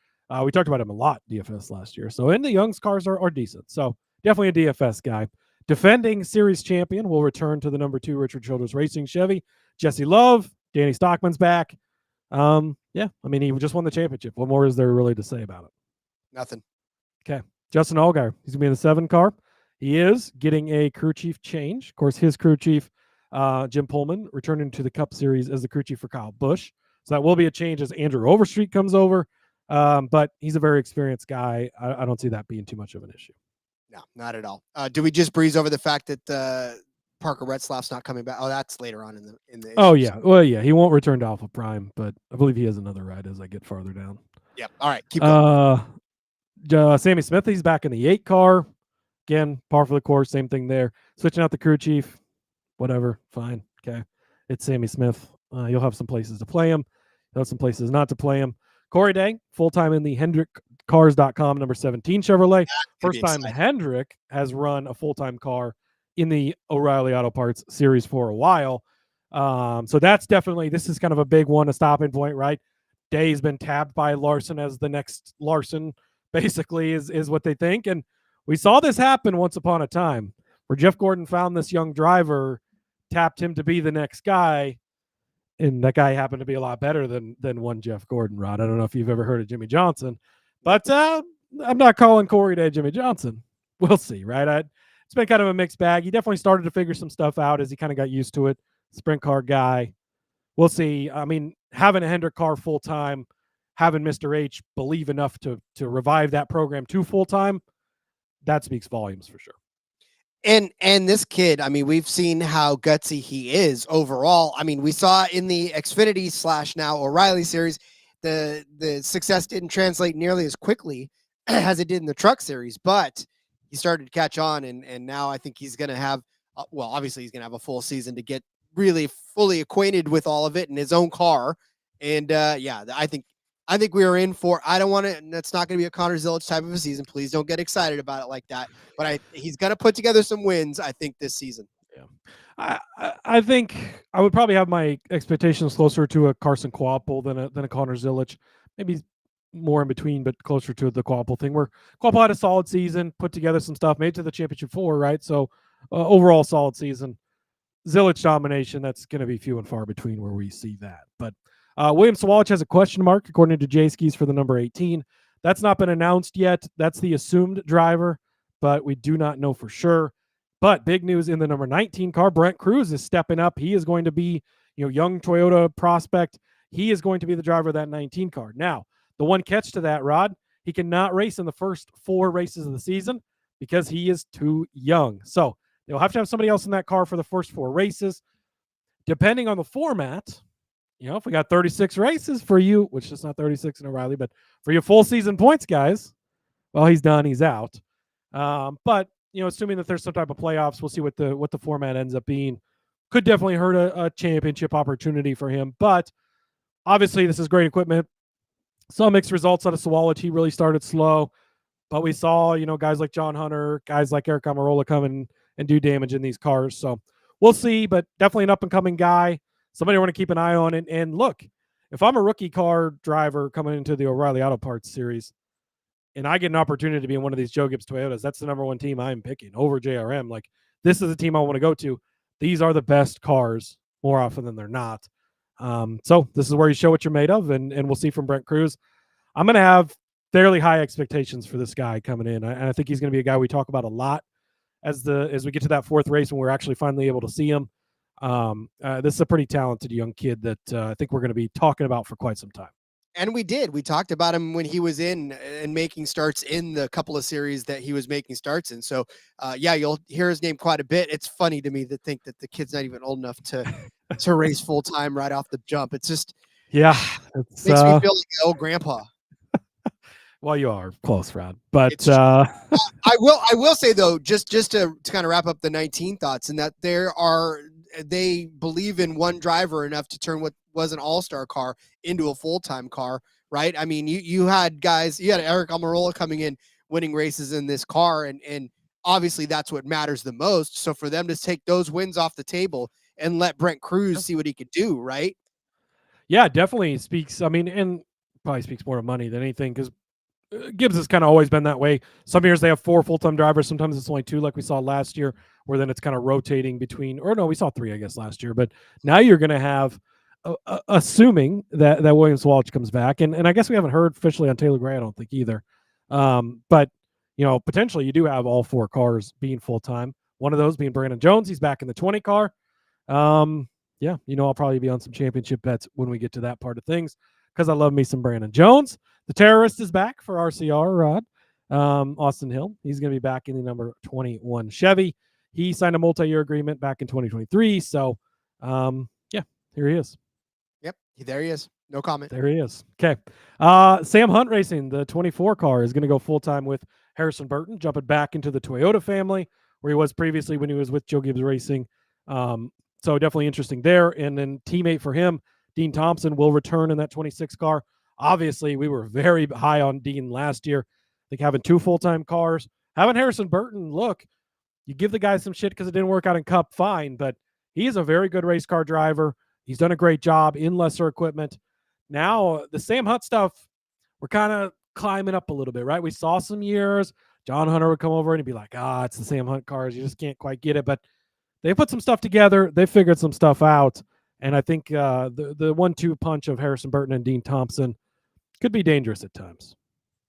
We talked about him a lot, DFS last year. So, and the Young's cars are decent. So, definitely a DFS guy. Defending series champion will return to the number 2 Richard Childress Racing Chevy. Jesse Love, Danny Stockman's back. Yeah, I mean, he just won the championship. What more is there really to say about it? Nothing. Okay. Justin Allgaier, he's going to be in the 7 car. He is getting a crew chief change. Of course, his crew chief, Jim Pullman, returning to the Cup Series as the crew chief for Kyle Busch. So that will be a change as Andrew Overstreet comes over. But he's a very experienced guy. I don't see that being too much of an issue. No, not at all. Do we just breeze over the fact that Parker Retzlaff's not coming back? Oh, that's later on in the Oh, yeah. Well, yeah, he won't return to Alpha Prime, but I believe he has another ride as I get farther down. Yeah. All right. Keep going. Sammy Smith, he's back in the 8 car. Again, par for the course, same thing there. Switching out the crew chief, whatever, fine. Okay. It's Sammy Smith. You'll have some places to play him. You'll have some places not to play him. Corey Day, full-time in the HendrickCars.com number 17 Chevrolet. First time Hendrick has run a full-time car in the O'Reilly Auto Parts series for a while. So that's definitely, this is kind of a big one, a stopping point, right? Day's been tabbed by Larson as the next Larson, basically, is what they think. And we saw this happen once upon a time where Jeff Gordon found this young driver, tapped him to be the next guy, and that guy happened to be a lot better than one Jeff Gordon, Rod. I don't know if you've ever heard of Jimmy Johnson, but I'm not calling Corey Day Jimmy Johnson. We'll see, right? It's been kind of a mixed bag. He definitely started to figure some stuff out as he kind of got used to it. Sprint car guy. We'll see. I mean, having a Hendrick car full-time, having Mr. H believe enough to revive that program to full-time, that speaks volumes for sure. And this kid, I mean, we've seen how gutsy he is overall. I mean, we saw in the Xfinity / now O'Reilly series, the success didn't translate nearly as quickly as it did in the Truck Series, but he started to catch on, and now I think he's going to have, obviously he's going to have a full season to get really fully acquainted with all of it in his own car. And yeah, I think we are in for, I don't want to, that's not going to be a Connor Zilisch type of a season. Please don't get excited about it like that. But he's going to put together some wins, I think, this season. Yeah. I think I would probably have my expectations closer to a Carson Quapple than a Connor Zilisch. Maybe more in between, but closer to the Quapple thing, where Quapple had a solid season, put together some stuff, made it to the championship 4, right? So overall solid season. Zilisch domination, that's going to be few and far between where we see that. But William Sawalich has a question mark, according to Jay Skis, for the number 18. That's not been announced yet. That's the assumed driver, but we do not know for sure. But big news in the number 19 car, Brent Cruz is stepping up. He is going to be, young Toyota prospect. He is going to be the driver of that 19 car. Now, the one catch to that, Rod, he cannot race in the first 4 races of the season because he is too young. So they'll have to have somebody else in that car for the first 4 races. Depending on the format, if we got 36 races for you, which is not 36 in O'Reilly, but for your full season points, guys, well, he's done. He's out. But, assuming that there's some type of playoffs, we'll see what the format ends up being. Could definitely hurt a championship opportunity for him. But obviously, this is great equipment. Some mixed results out of Sawalich. He really started slow. But we saw, guys like John Hunter, guys like Eric Almirola come in and do damage in these cars. So we'll see, but definitely an up-and-coming guy. Somebody I want to keep an eye on. And look, if I'm a rookie car driver coming into the O'Reilly Auto Parts series and I get an opportunity to be in one of these Joe Gibbs Toyotas, that's the number one team I'm picking over JRM. Like, this is a team I want to go to. These are the best cars more often than they're not. So this is where you show what you're made of, and we'll see from Brent Cruz. I'm going to have fairly high expectations for this guy coming in. And I think he's going to be a guy we talk about a lot as we get to that fourth race when we're actually finally able to see him. This is a pretty talented young kid that I think we're going to be talking about for quite some time. And we did. We talked about him when he was in and making starts in the couple of series that he was making starts in. So, you'll hear his name quite a bit. It's funny to me to think that the kid's not even old enough to race full time right off the jump. It's just, makes me feel like an old grandpa. Well, you are close, Rod. But I will say though, just to kind of wrap up the 19 thoughts, and that they believe in one driver enough to turn what was an all-star car into a full-time car, right? I mean, you had Eric Almirola coming in, winning races in this car, and obviously that's what matters the most. So for them to take those wins off the table and let Brent Cruz see what he could do, right? Yeah, definitely speaks. I mean, and probably speaks more of money than anything, because Gibbs has kind of always been that way. Some years they have 4 full-time drivers. Sometimes it's only 2, like we saw last year, where then it's kind of rotating between, or no, we saw 3, I guess, last year. But now you're going to have, assuming that Williams Walsh comes back, and I guess we haven't heard officially on Taylor Gray, I don't think either. But, potentially you do have all 4 cars being full-time. One of those being Brandon Jones. He's back in the 20 car. I'll probably be on some championship bets when we get to that part of things, because I love me some Brandon Jones. The terrorist is back for RCR, Rod. Austin Hill. He's going to be back in the number 21 Chevy. He signed a multi-year agreement back in 2023. So, here he is. Yep, there he is. No comment. There he is. Okay. Sam Hunt Racing, the 24 car, is going to go full-time with Harrison Burton, jumping back into the Toyota family, where he was previously when he was with Joe Gibbs Racing. So definitely interesting there. And then teammate for him, Dean Thompson, will return in that 26 car. Obviously, we were very high on Dean last year. I think having 2 full-time cars, having Harrison Burton, look, you give the guy some shit because it didn't work out in Cup, fine, but he is a very good race car driver. He's done a great job in lesser equipment. Now, the Sam Hunt stuff, we're kind of climbing up a little bit, right? We saw some years, John Hunter would come over and he'd be like, it's the Sam Hunt cars. You just can't quite get it. But they put some stuff together. They figured some stuff out. And I think the 1-2 punch of Harrison Burton and Dean Thompson could be dangerous at times.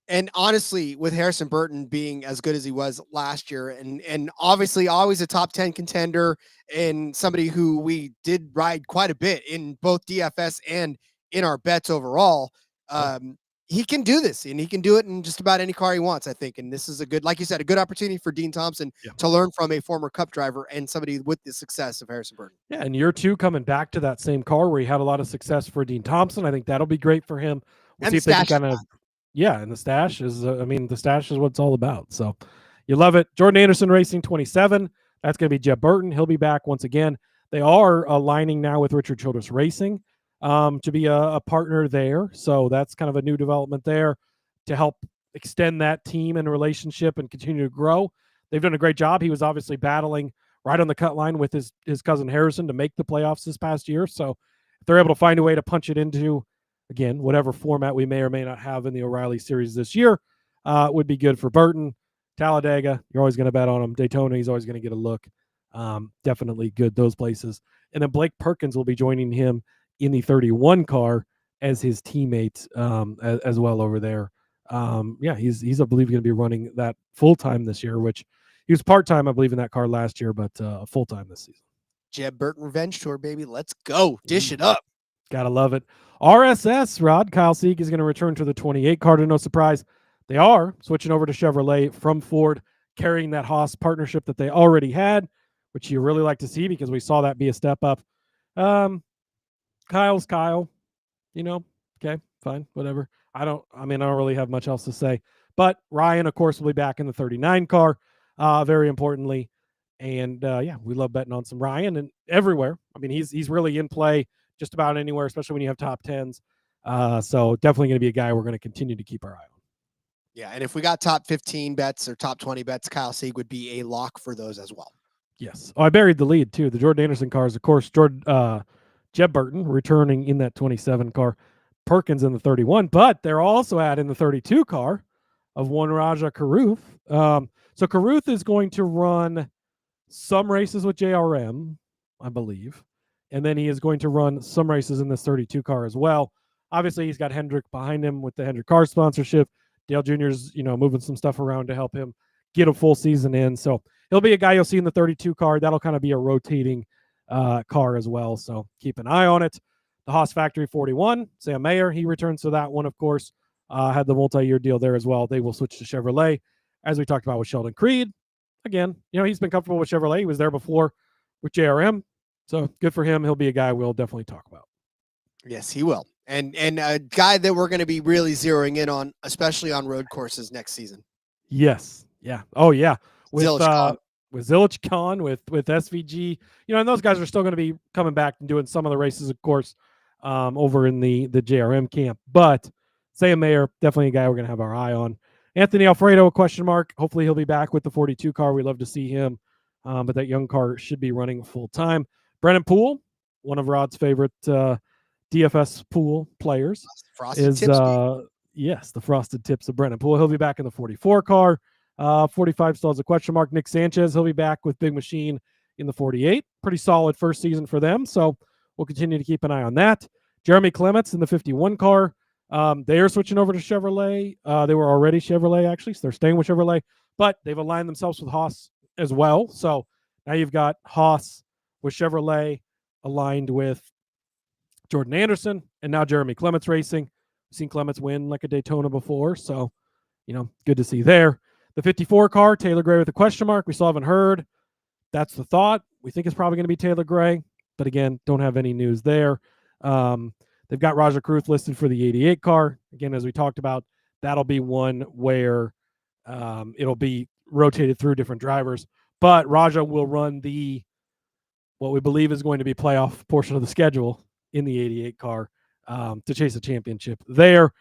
And honestly, with Harrison Burton being as good as he was last year, and obviously always a top 10 contender, and somebody who we did ride quite a bit in both DFS and in our bets overall, he can do this, and he can do it in just about any car he wants, I think. And this is like you said, a good opportunity for Dean Thompson to learn from a former Cup driver and somebody with the success of Harrison Burton. Yeah, and year 2 coming back to that same car where he had a lot of success for Dean Thompson. I think that'll be great for him. We'll see if they can kind of, and the stash is, the stash is what it's all about. So you love it. Jordan Anderson Racing 27. That's going to be Jeb Burton. He'll be back once again. They are aligning now with Richard Childress Racing to be a partner there. So that's kind of a new development there to help extend that team and relationship and continue to grow. They've done a great job. He was obviously battling right on the cut line with his cousin Harrison to make the playoffs this past year. So if they're able to find a way to punch it into, again, whatever format we may or may not have in the O'Reilly series this year, would be good for Burton. Talladega, you're always going to bet on him. Daytona, he's always going to get a look. Definitely good, those places. And then Blake Perkins will be joining him in the 31 car as his teammate as well over there. He's I believe, going to be running that full-time this year, which he was part-time, I believe, in that car last year, but full-time this season. Jeb Burton Revenge Tour, baby. Let's go. Dish it up. Gotta love it. RSS, Rod, Kyle Sieg is going to return to the 28 car. To no surprise, they are switching over to Chevrolet from Ford, carrying that Haas partnership that they already had, which you really like to see because we saw that be a step up. Kyle's Kyle, okay, fine, whatever. I don't really have much else to say. But Ryan, of course, will be back in the 39 car, very importantly. And we love betting on some Ryan and everywhere. I mean, he's really in play just about anywhere, especially when you have top 10s. So definitely going to be a guy we're going to continue to keep our eye on. Yeah, and if we got top 15 bets or top 20 bets, Kyle Sieg would be a lock for those as well. Yes. Oh, I buried the lead too. The Jordan Anderson cars, of course. Jeb Burton returning in that 27 car, Perkins in the 31, but they're also adding the 32 car of one Raja Caruth. So Caruth is going to run some races with JRM, I believe, and then he is going to run some races in this 32 car as well. Obviously, he's got Hendrick behind him with the Hendrick car sponsorship. Dale Jr.'s, moving some stuff around to help him get a full season in. So he'll be a guy you'll see in the 32 car. That'll kind of be a rotating car as well. So keep an eye on it. The Haas Factory 41, Sam Mayer, he returns to that one, of course. Had the multi-year deal there as well. They will switch to Chevrolet, as we talked about with Sheldon Creed. Again, he's been comfortable with Chevrolet. He was there before with JRM. So good for him. He'll be a guy we'll definitely talk about. Yes, he will. And a guy that we're going to be really zeroing in on, especially on road courses next season. Yes. Yeah. Oh, yeah. With Zilich Khan. with SVG, and those guys are still going to be coming back and doing some of the races, of course, over in the JRM camp. But Sam Mayer, definitely a guy we're going to have our eye on. Anthony Alfredo, a question mark. Hopefully he'll be back with the 42 car. We love to see him. But that young car should be running full time. Brennan Poole, one of Rod's favorite DFS pool players, Frosted Tips. The Frosted Tips of Brennan Poole. He'll be back in the 44 car. 45 still has a question mark. Nick Sanchez, he'll be back with Big Machine in the 48. Pretty solid first season for them. So we'll continue to keep an eye on that. Jeremy Clements in the 51 car. They are switching over to Chevrolet. They were already Chevrolet, actually, so they're staying with Chevrolet. But they've aligned themselves with Haas as well. So now you've got Haas with Chevrolet aligned with Jordan Anderson, and now Jeremy Clements racing. We've seen Clements win like a Daytona before, so, good to see there. The 54 car, Taylor Gray with a question mark. We still haven't heard. That's the thought. We think it's probably going to be Taylor Gray, but again, don't have any news there. They've got Raja Caruth listed for the 88 car. Again, as we talked about, that'll be one where it'll be rotated through different drivers. But Raja will run what we believe is going to be playoff portion of the schedule in the 88 car to chase a championship there.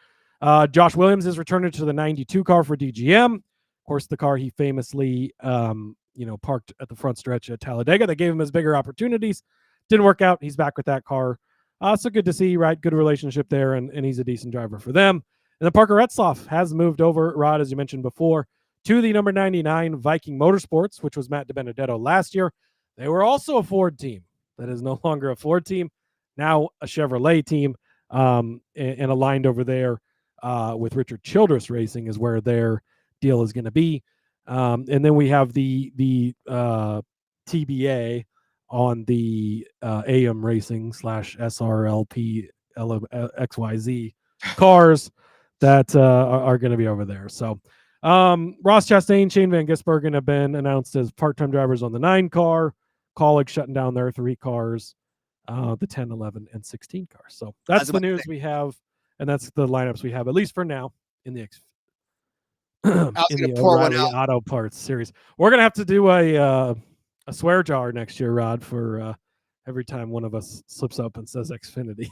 Josh Williams is returning to the 92 car for DGM. Of course, the car he famously parked at the front stretch at Talladega. They gave him his bigger opportunities. Didn't work out. He's back with that car. So good to see, right? Good relationship there, and he's a decent driver for them. And then Parker Retzloff has moved over, Rod, as you mentioned before, to the number 99 Viking Motorsports, which was Matt DiBenedetto last year. They were also a Ford team. That is no longer a Ford team, now a Chevrolet team, and aligned over there with Richard Childress Racing is where their deal is going to be. And then we have the TBA on the AM Racing / SRLP XYZ cars that are going to be over there. So Ross Chastain, Shane Van Gisbergen have been announced as part-time drivers on the 9 car. Kaulig shutting down their 3 cars, the 10, 11, and 16 cars. So that's the news we have, and that's the lineups we have, at least for now, in the O'Reilly Auto Parts series. We're going to have to do a swear jar next year, Rod, for every time one of us slips up and says Xfinity.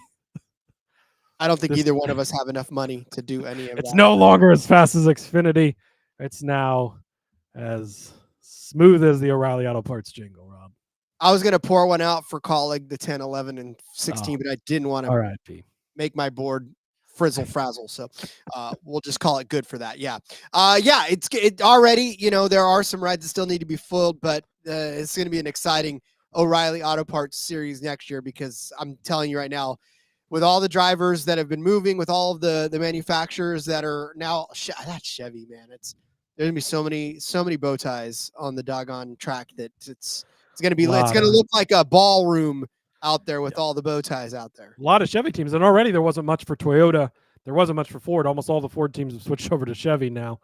I don't think either one of us have enough money to do any of that. It's no longer as fast as Xfinity. It's now as smooth as the O'Reilly Auto Parts jingle, Rob. I was going to pour one out for Kaulig, the 10, 11, and 16, but I didn't want to make my board frizzle frazzle. So we'll just call it good for that. Yeah. It already, there are some rides that still need to be filled, but it's going to be an exciting O'Reilly Auto Parts series next year, because I'm telling you right now, with all the drivers that have been moving, with all of the manufacturers that are now, that's Chevy, man. There's going to be so many bow ties on the doggone track that it's going to be, it's going to look like a ballroom out there with all the bow ties out there. A lot of Chevy teams, and already there wasn't much for Toyota. There wasn't much for Ford. Almost all the Ford teams have switched over to Chevy now.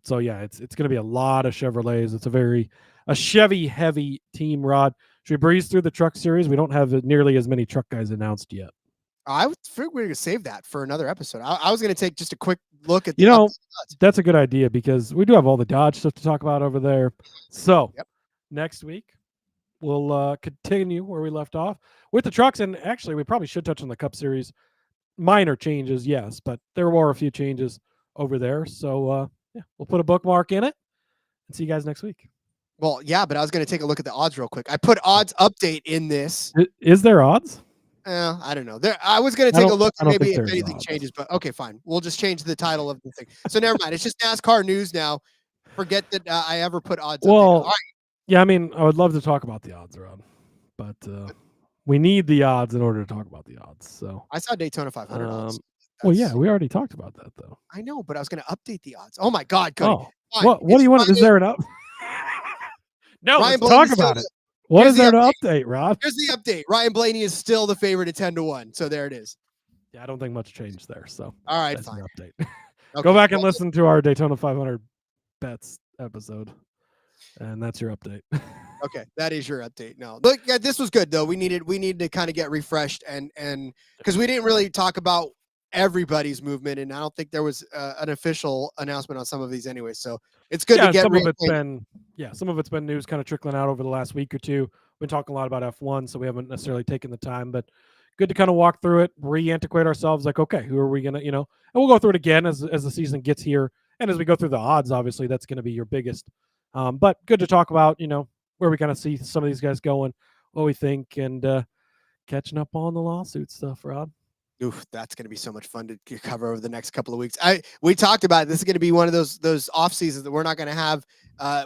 So yeah, it's going to be a lot of Chevrolets. It's a Chevy heavy team, Rod. Should we breeze through the truck series? We don't have nearly as many truck guys announced yet. I would think we're going to save that for another episode. I was going to take just a quick look at that's a good idea, because we do have all the Dodge stuff to talk about over there. So next week we'll continue where we left off with the trucks. And actually, we probably should touch on the Cup Series. Minor changes, yes, but there were a few changes over there. So yeah, we'll put a bookmark in it and see you guys next week. Well, yeah, but I was going to take a look at the odds real quick. I put odds update in this. Is there odds? I don't know. I was going to take a look and maybe if anything odds. changes, but okay, fine. We'll just change the title of the thing. So never mind. It's just NASCAR news now. Forget that I ever put odds. Well, all right. Yeah, I mean, I would love to talk about the odds, Rod, but we need the odds in order to talk about the odds. So I saw Daytona 500 odds. Well, yeah, we already talked about that, though. I know, but I was going to update the odds. Oh my God, Cody. Oh, what do you want? Is there an up? No, let's talk about it. What is there to update, Rod? Here's the update. Ryan Blaney is still the favorite at 10-1. So there it is. Yeah, I don't think much changed there. So all right, that's fine. Your update. Okay, go back and listen to our Daytona 500 bets episode, and that's your update. Okay, that is your update. No, look, yeah, this was good though. We needed to kind of get refreshed and because we didn't really talk about everybody's movement, and I don't think there was an official announcement on some of these anyway. So it's good to get some of it's been news kind of trickling out over the last week or two. We've been talking a lot about F1, so we haven't necessarily taken the time, but good to kind of walk through it, re-antiquate ourselves. Like, okay, who are we gonna, and we'll go through it again as the season gets here, and as we go through the odds. Obviously, that's going to be your biggest. But good to talk about, where we kind of see some of these guys going, what we think, and catching up on the lawsuit stuff, Rod. Oof, that's going to be so much fun to cover over the next couple of weeks. We talked about it. This is going to be one of those off seasons that we're not going to have.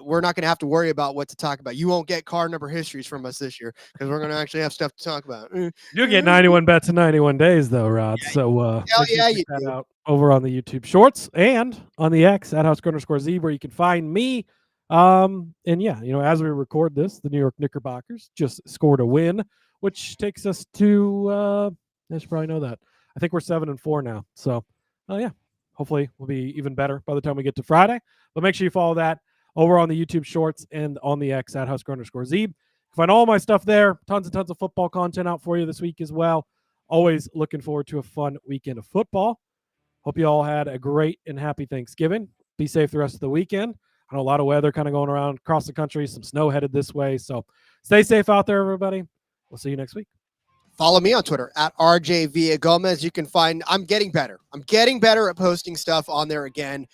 We're not going to have to worry about what to talk about. You won't get car number histories from us this year because we're going to actually have stuff to talk about. You'll get 91 bets in 91 days, though, Rod. So you that do. out over on the YouTube Shorts and on the X at @Husker_Zeeb, where you can find me. And yeah, as we record this, the New York Knickerbockers just scored a win, which takes us to I should probably know that. I think we're 7-4 now. So yeah, hopefully we'll be even better by the time we get to Friday. But make sure you follow that over on the YouTube Shorts and on the X at @Husker_Zeeb. You can find all my stuff there. Tons and tons of football content out for you this week as well. Always looking forward to a fun weekend of football. Hope you all had a great and happy Thanksgiving. Be safe the rest of the weekend. I know a lot of weather kind of going around across the country, some snow headed this way. So stay safe out there, everybody. We'll see you next week. Follow me on Twitter at RJ Villagomez. You can find, I'm getting better. I'm getting better at posting stuff on there again.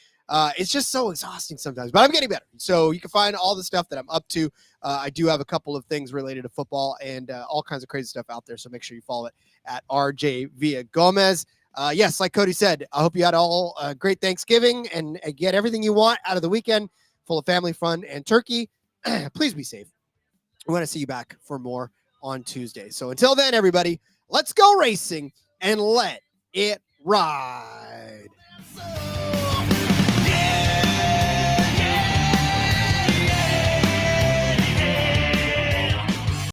It's just so exhausting sometimes, but I'm getting better. So you can find all the stuff that I'm up to. I do have a couple of things related to football and all kinds of crazy stuff out there. So make sure you follow it at RJ Villagomez. Yes, like Cody said, I hope you had all a great Thanksgiving and get everything you want out of the weekend, full of family fun and turkey. Please be safe. We want to see you back for more on Tuesday. So until then, everybody, let's go racing and let it ride.